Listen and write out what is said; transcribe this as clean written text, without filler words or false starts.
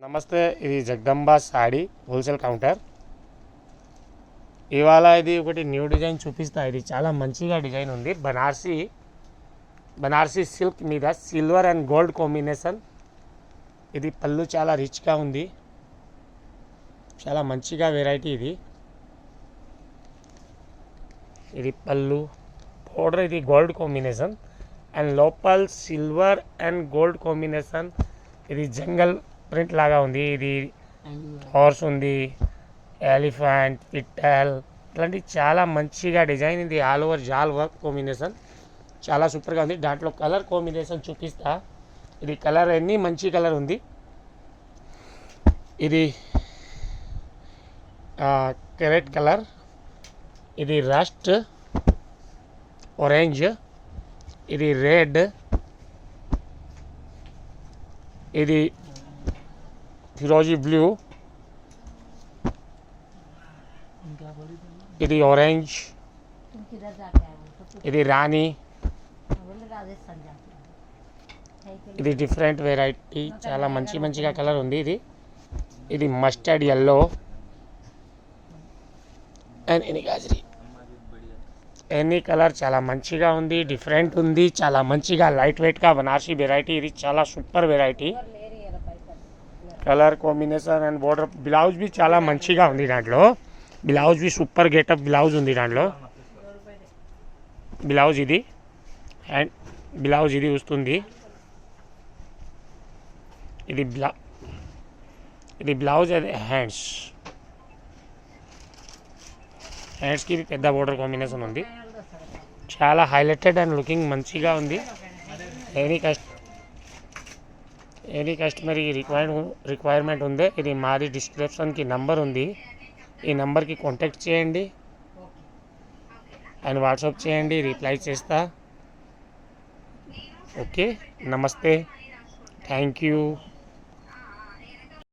నమస్తే, ఇది Jagadamba saree wholesale counter. ఇవాళ ఇది ఒకటి న్యూ డిజైన్ చూపిస్తా. ఇది చాలా మంచిగా డిజైన్ ఉంది. బనారసీ సిల్క్ మీద సిల్వర్ అండ్ గోల్డ్ కాంబినేషన్. ఇది పళ్ళు చాలా రిచ్గా ఉంది, చాలా మంచిగా వెరైటీ. ఇది పళ్ళు బోర్డర్, ఇది గోల్డ్ కాంబినేషన్ అండ్ లోపల సిల్వర్ అండ్ గోల్డ్ కాంబినేషన్. ఇది జంగల్ ప్రింట్ లాగా ఉంది. ఇది హార్స్ ఉంది, ఎలిఫెంట్, పిట్టల్, ఇట్లాంటి చాలా మంచిగా డిజైన్. ఇది ఆల్ ఓవర్ జాల్ వర్క్ కాంబినేషన్, చాలా సూపర్గా ఉంది. దాంట్లో కలర్ కాంబినేషన్ చూపిస్తా. ఇది కలర్ అన్నీ మంచి కలర్ ఉంది. ఇది క్యారెట్ కలర్, ఇది రస్ట్ ఆరెంజ్, ఇది రెడ్, ఇది ఫిరోజీ బ్లూ, ఇది ఆరెంజ్, ఇది రాణి, ఇది డిఫరెంట్ వెరైటీ, చాలా మంచిగా కలర్ ఉంది. ఇది మస్టర్డ్ ఎల్లో అండ్ గాజరీ. ఎనీ కలర్ చాలా మంచిగా ఉంది, డిఫరెంట్ ఉంది, చాలా మంచిగా లైట్ వెయిట్గా బనారసీ వెరైటీ. ఇది చాలా super variety. Colour combination and border. Blouse भी చాలా మంచిగా ఉంది. దాంట్లో బ్లౌజ్ भी సూపర్ గెటప్ బ్లౌజ్ ఉంది. దాంట్లో బ్లౌజ్ ఇది అండ్ బ్లౌజ్ ఇది వస్తుంది. ఇది బ్లౌజ్ అది హ్యాండ్స్కి పెద్ద బోర్డర్ కాంబినేషన్ ఉంది. చాలా హైలైటెడ్ అండ్ లుకింగ్ మంచిగా ఉంది. ఎనీ కస్టమర్ రిక్వైర్మెంట్ ఉంది. ఇది మాది డిస్క్రిప్షన్కి నంబర్ ఉంది. ఈ నెంబర్కి కాంటాక్ట్ చేయండి అండ్ వాట్సాప్ చేయండి, రిప్లై చేస్తా. ఓకే, నమస్తే, థ్యాంక్ యూ.